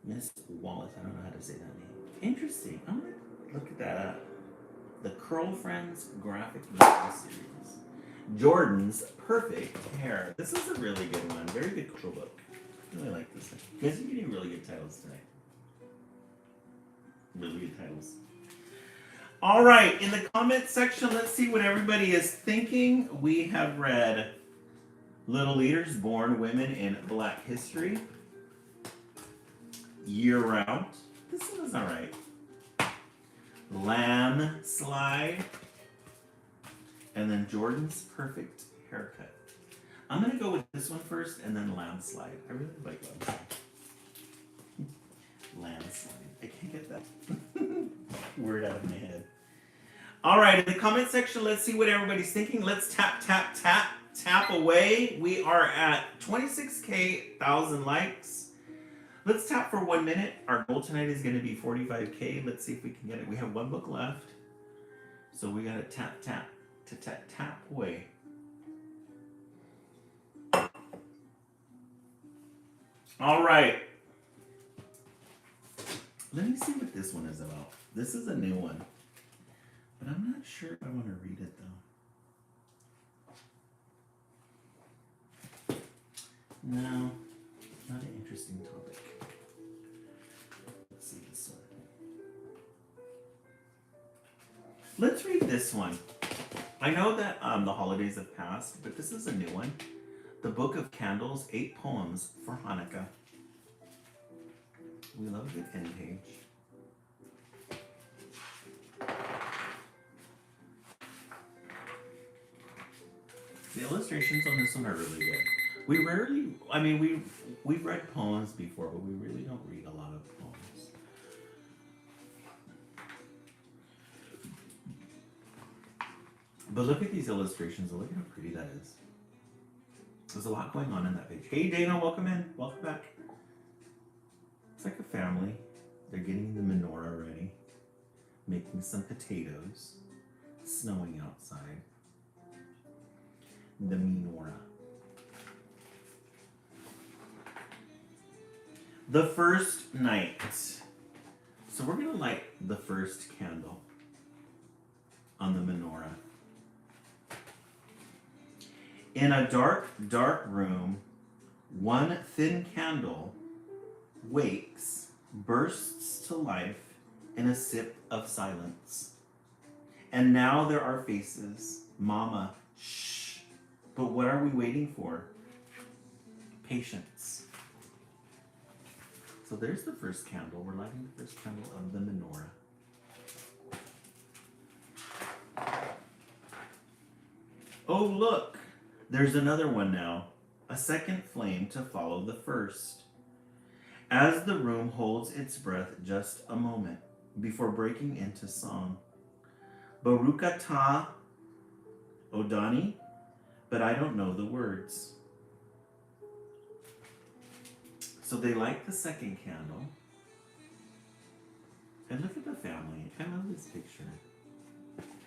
Miss Wallace. I don't know how to say that name. Interesting. I'm gonna look at that up. The Curl Friends graphic novel series. Jordan's Perfect Hair. This is a really good one. Very good cultural book. I really like this one. You guys are getting really good titles tonight. Really good titles. All right, in the comment section, let's see what everybody is thinking. We have read Little Leaders, Born Women in Black History, Year Round. This one is all right. Landslide, and then Jordan's Perfect Haircut. I'm gonna go with this one first, and then Landslide. I really like Landslide. Landslide. I can't get that word out of my head. All right, in the comment section, let's see what everybody's thinking. Let's tap, tap, tap, tap away. We are at 26K, 1,000 likes. Let's tap for 1 minute. Our goal tonight is going to be 45K. Let's see if we can get it. We have one book left. So we got to tap, tap, to tap, tap away. All right. Let me see what this one is about. This is a new one. But I'm not sure if I want to read it though. No, not an interesting topic. Let's see this one. Let's read this one. I know that the holidays have passed, but this is a new one. The Book of Candles, 8 Poems for Hanukkah. We love a good end page. The illustrations on this one are really good. We rarely, I mean, we've read poems before, but we really don't read a lot of poems. But look at these illustrations. Look at how pretty that is. There's a lot going on in that page. Hey Dana, welcome in. Welcome back. It's like a family. They're getting the menorah ready, making some potatoes, snowing outside. The menorah. The first night. So we're going to light the first candle on the menorah. In a dark, dark room, one thin candle wakes, bursts to life in a sip of silence. And now there are faces. Mama, shh. But what are we waiting for? Patience. So there's the first candle. We're lighting the first candle of the menorah. Oh, look. There's another one now. A second flame to follow the first. As the room holds its breath just a moment before breaking into song. Baruch atah Odani, but I don't know the words. So they light the second candle. And look at the family. I love this picture.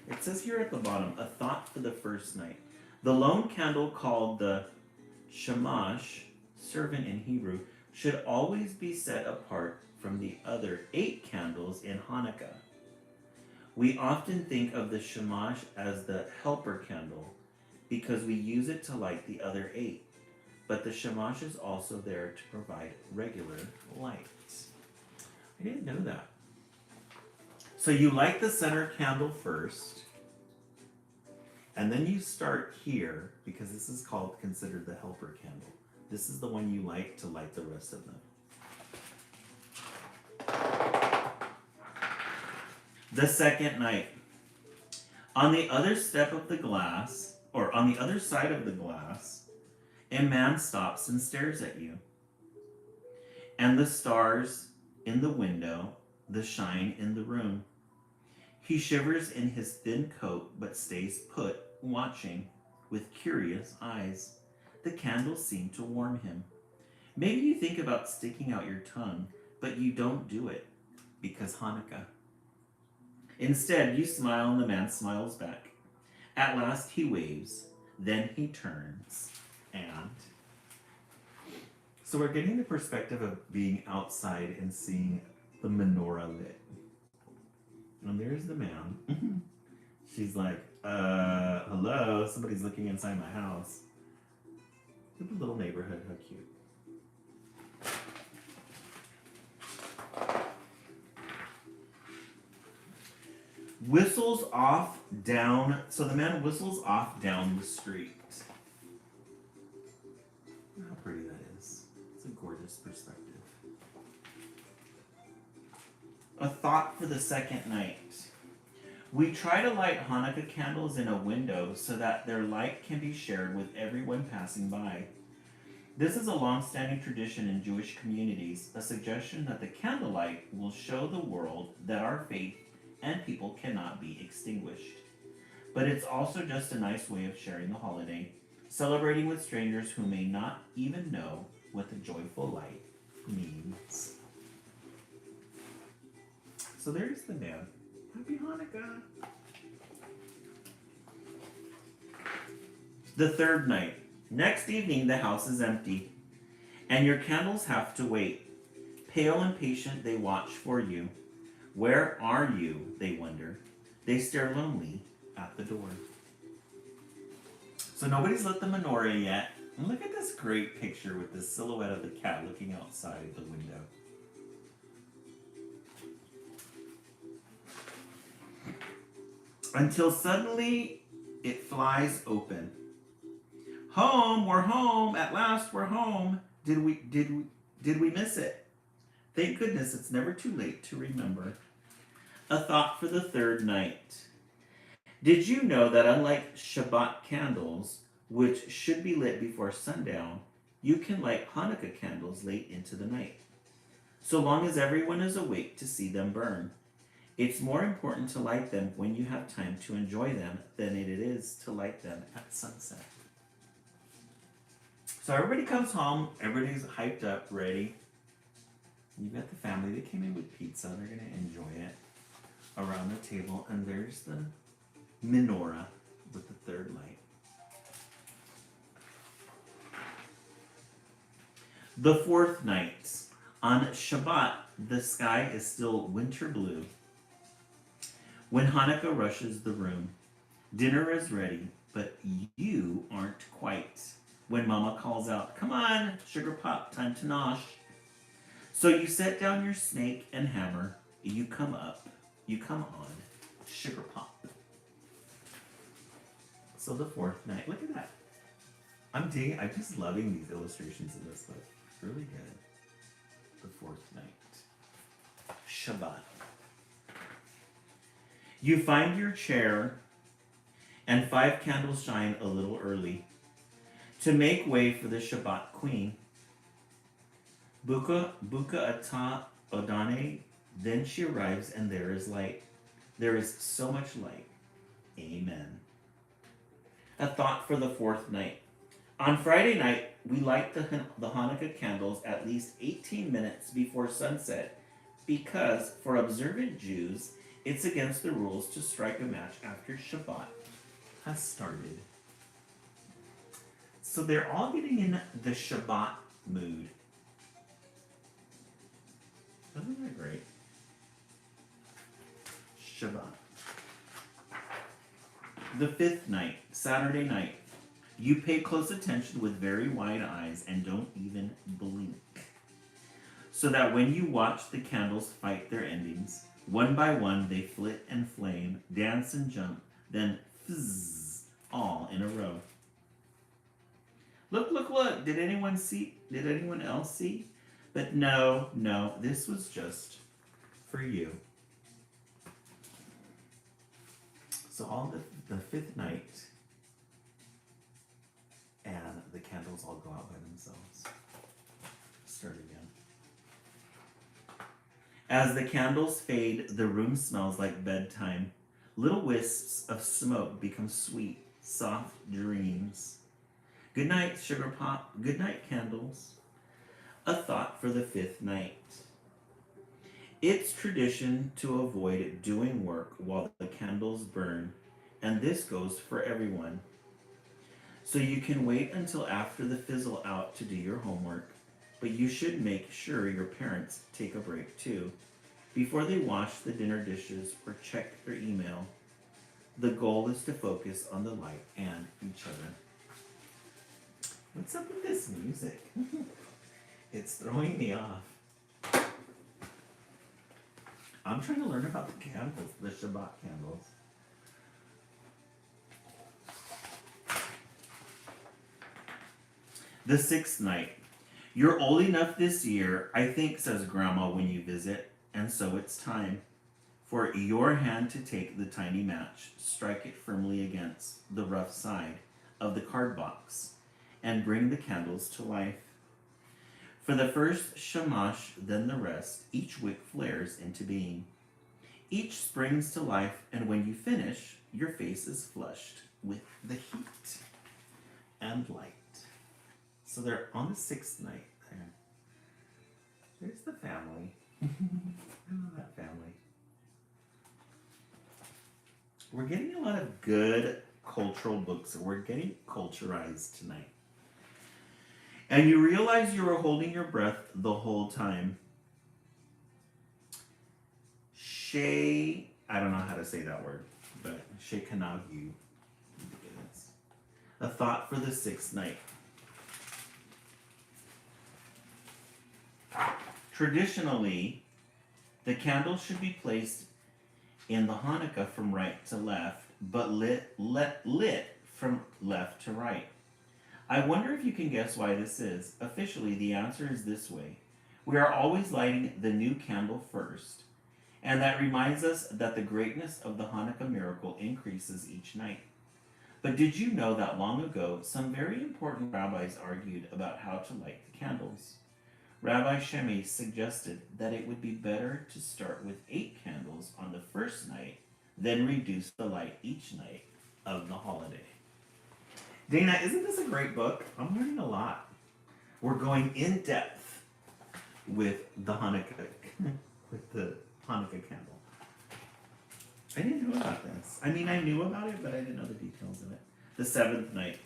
It says here at the bottom, a thought for the first night. The lone candle called the shamash, servant in Hebrew, should always be set apart from the other 8 candles in Hanukkah. We often think of the shamash as the helper candle because we use it to light the other 8. But the shamash is also there to provide regular light. I didn't know that. So you light the center candle first, and then you start here, because this is considered the helper candle. This is the one you light to light the rest of them. The second night. On the other step of the glass, or on the other side of the glass, a man stops and stares at you. And the stars in the window, the shine in the room. He shivers in his thin coat, but stays put, watching with curious eyes. The candles seem to warm him. Maybe you think about sticking out your tongue, but you don't do it, because Hanukkah. Instead, you smile and the man smiles back. At last he waves, then he turns, and So we're getting the perspective of being outside and seeing the menorah lit. And there's the man. She's like, hello, somebody's looking inside my house. Look at the little neighborhood, how cute. Whistles off down, so the man whistles off down the street. How pretty that is. It's a gorgeous perspective. A thought for the second night. We try to light Hanukkah candles in a window so that their light can be shared with everyone passing by. This is a long-standing tradition in Jewish communities, a suggestion that the candlelight will show the world that our faith and people cannot be extinguished. But it's also just a nice way of sharing the holiday, celebrating with strangers who may not even know what the joyful light means. So there's the man. Happy Hanukkah! The third night. Next evening, the house is empty, and your candles have to wait. Pale and patient, they watch for you. Where are you, they wonder. They stare lonely at the door. So nobody's lit the menorah yet. And look at this great picture with the silhouette of the cat looking outside the window. Until suddenly it flies open. Home, we're home. At last, we're home. Did we miss it? Thank goodness it's never too late to remember. A thought for the third night. Did you know that unlike Shabbat candles, which should be lit before sundown, you can light Hanukkah candles late into the night, so long as everyone is awake to see them burn. It's more important to light them when you have time to enjoy them than it is to light them at sunset. So everybody comes home, everybody's hyped up, ready. You've got the family, they came in with pizza, they're gonna enjoy it around the table, and there's the menorah with the third light. The fourth night. On Shabbat, the sky is still winter blue. When Hanukkah rushes the room, dinner is ready, but you aren't quite. When Mama calls out, come on, sugar pop, time to nosh. So you set down your snake and hammer, you come on, sugar pop. So the fourth night, look at that. I'm just loving these illustrations in this book. Really good. The fourth night. Shabbat. You find your chair, and 5 candles shine a little early to make way for the Shabbat queen. Buka ata odane, then she arrives, and there is light. There is so much light. Amen. A thought for the fourth night. On Friday night, we light the Hanukkah candles at least 18 minutes before sunset because, for observant Jews, it's against the rules to strike a match after Shabbat has started. So they're all getting in the Shabbat mood. Isn't that great? Shabbat. The fifth night, Saturday night. You pay close attention with very wide eyes and don't even blink. So that when you watch the candles fight their endings, one by one they flit and flame, dance and jump, then fizz, all in a row. Look, look, look, did anyone else see? But no, this was just for you. So all the fifth night, and the candles all go out by themselves. Start again. As the candles fade, the room smells like bedtime. Little wisps of smoke become sweet, soft dreams. Good night, sugar pop. Good night, candles. A thought for the fifth night. It's tradition to avoid doing work while the candles burn, and this goes for everyone. So you can wait until after the fizzle out to do your homework. But you should make sure your parents take a break too. Before they wash the dinner dishes or check their email, the goal is to focus on the light and each other. What's up with this music? It's throwing me off. I'm trying to learn about the candles, the Shabbat candles. The sixth night. You're old enough this year, I think, says Grandma when you visit, and so it's time for your hand to take the tiny match, strike it firmly against the rough side of the card box, and bring the candles to life. For the first shamash, then the rest, each wick flares into being. Each springs to life, and when you finish, your face is flushed with the heat and light. So they're on the sixth night there. There's the family. I love that family. We're getting a lot of good cultural books. We're getting culturized tonight. And you realize you were holding your breath the whole time. I don't know how to say that word, but Shekinah-yu. A thought for the sixth night. Traditionally, the candles should be placed in the Hanukkah from right to left, but lit from left to right. I wonder if you can guess why this is. Officially, the answer is this way. We are always lighting the new candle first, and that reminds us that the greatness of the Hanukkah miracle increases each night. But did you know that long ago, some very important rabbis argued about how to light the candles? Rabbi Shemi suggested that it would be better to start with 8 candles on the first night, then reduce the light each night of the holiday. Dana, isn't this a great book? I'm learning a lot. We're going in depth with the Hanukkah, with the Hanukkah candle. I didn't know about this. I mean, I knew about it, but I didn't know the details of it. The 7th night.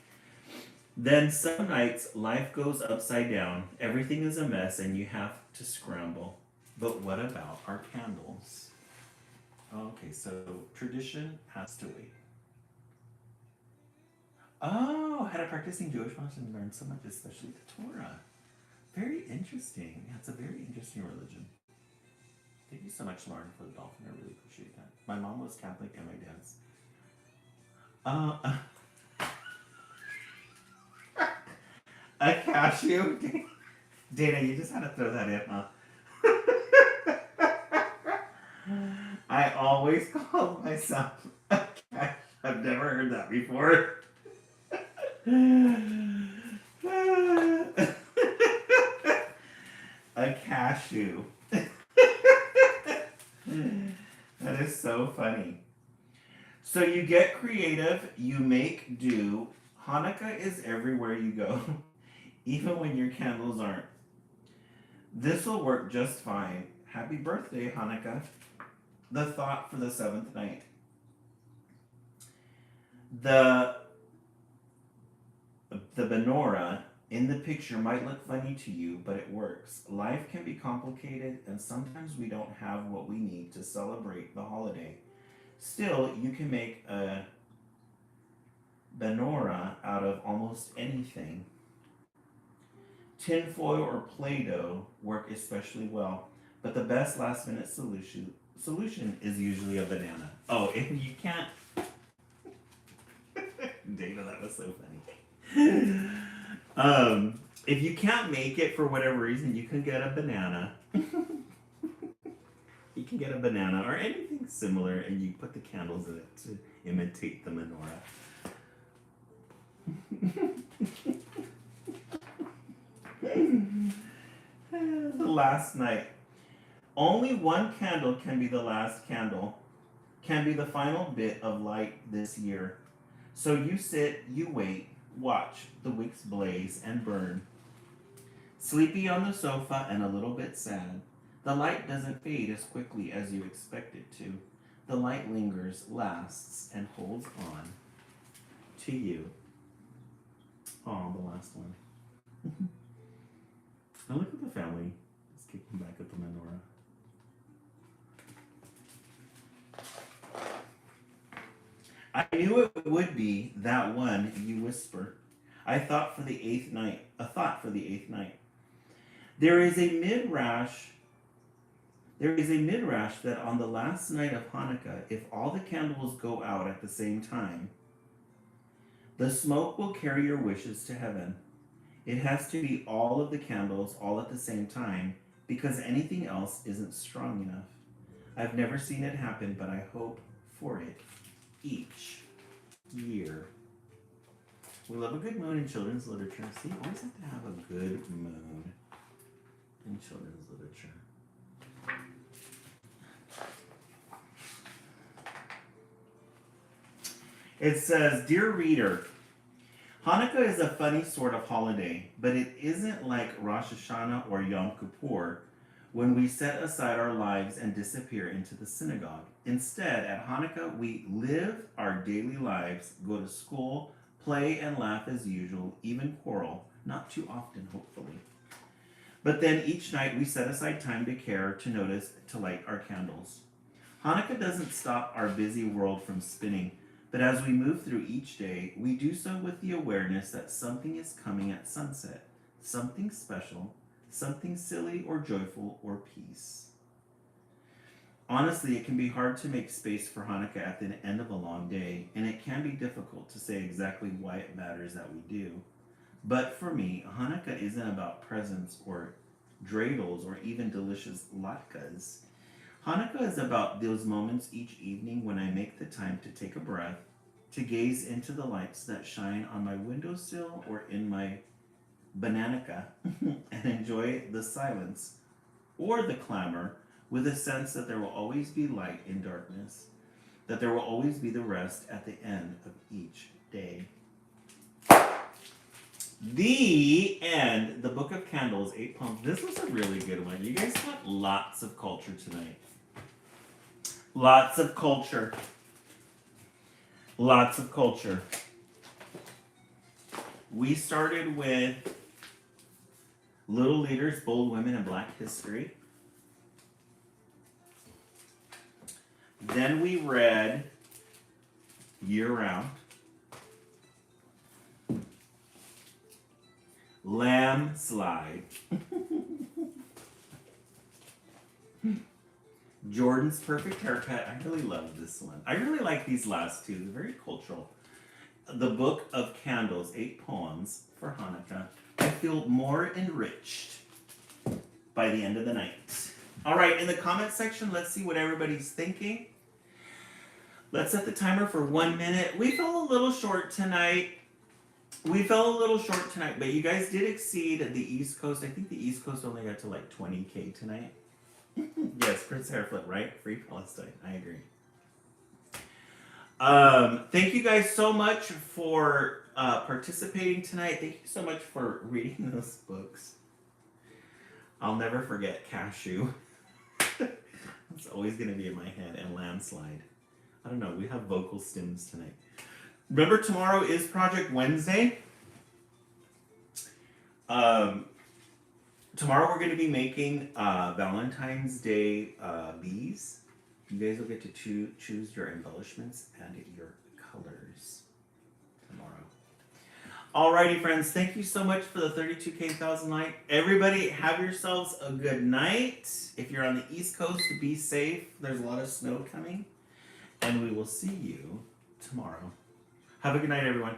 Then some nights life goes upside down, everything is a mess, and you have to scramble. But what about our candles? Okay, so tradition has to wait. Oh, had a practicing Jewish mom and learned so much, especially the Torah. Very interesting. Yeah, it's a very interesting religion. Thank you so much, Lauren, for the dolphin. I really appreciate that. My mom was Catholic and my dad's. A cashew? Dana, you just had to throw that in, huh? I always call myself a cashew. I've never heard that before. A cashew. That is so funny. So you get creative, you make do. Hanukkah is everywhere you go, even when your candles aren't. This will work just fine. Happy birthday, Hanukkah. The thought for the 7th night. The menorah in the picture might look funny to you, but it works. Life can be complicated, and sometimes we don't have what we need to celebrate the holiday. Still, you can make a menorah out of almost anything. Tinfoil or Play-Doh work especially well, but the best last-minute solution is usually a banana. Oh, and you can't... Dana, that was so funny. If you can't make it for whatever reason, you can get a banana. You can get a banana or anything similar, and you put the candles in it to imitate the menorah. The last night. Only one candle can be the last candle, can be the final bit of light this year. So you sit, you wait, watch the wicks blaze and burn. Sleepy on the sofa and a little bit sad. The light doesn't fade as quickly as you expect it to. The light lingers, lasts, and holds on to you. Oh, the last one. And look at the family. It's kicking back at the menorah. I knew it would be that one you whisper. I thought for the eighth night. A thought for the eighth night. There is a midrash. There is a midrash that on the last night of Hanukkah, if all the candles go out at the same time, the smoke will carry your wishes to heaven. It has to be all of the candles all at the same time because anything else isn't strong enough. I've never seen it happen, but I hope for it each year. We love a good moon in children's literature. See, always have to have a good moon in children's literature. It says, Dear reader, Hanukkah is a funny sort of holiday, but it isn't like Rosh Hashanah or Yom Kippur when we set aside our lives and disappear into the synagogue. Instead, at Hanukkah, we live our daily lives, go to school, play and laugh as usual, even quarrel, not too often, hopefully. But then each night we set aside time to care, to notice, to light our candles. Hanukkah doesn't stop our busy world from spinning, but as we move through each day, we do so with the awareness that something is coming at sunset, something special, something silly or joyful or peace. Honestly, it can be hard to make space for Hanukkah at the end of a long day, and it can be difficult to say exactly why it matters that we do. But for me, Hanukkah isn't about presents or dreidels or even delicious latkes. Hanukkah is about those moments each evening when I make the time to take a breath, to gaze into the lights that shine on my windowsill or in my bananica and enjoy the silence or the clamor with a sense that there will always be light in darkness, that there will always be the rest at the end of each day. The end. The Book of Candles, 8 poems. This was a really good one. You guys got lots of culture tonight. Lots of culture. Lots of culture. We started with Little Leaders, Bold Women, and Black History. Then we read Year Round. Lamb Slide. Jordan's Perfect Haircut. I really love this one. I really like these last two. They're very cultural. The Book of Candles, 8 poems for Hanukkah. I feel more enriched by the end of the night. All right, in the comment section, let's see what everybody's thinking. Let's set the timer for 1 minute. We fell a little short tonight. But you guys did exceed the East Coast. I think the East Coast only got to like 20K tonight. Yes, Prince Hairflip, right? Free Palestine. I agree. Thank you guys so much for participating tonight. Thank you so much for reading those books. I'll never forget Cashew. It's always going to be in my head. And Landslide. I don't know. We have vocal stems tonight. Remember, tomorrow is Project Wednesday. Tomorrow we're going to be making Valentine's Day bees. You guys will get to choose your embellishments and your colors tomorrow. Alrighty, friends. Thank you so much for the 32,000 light. Everybody, have yourselves a good night. If you're on the East Coast, be safe. There's a lot of snow coming. And we will see you tomorrow. Have a good night, everyone.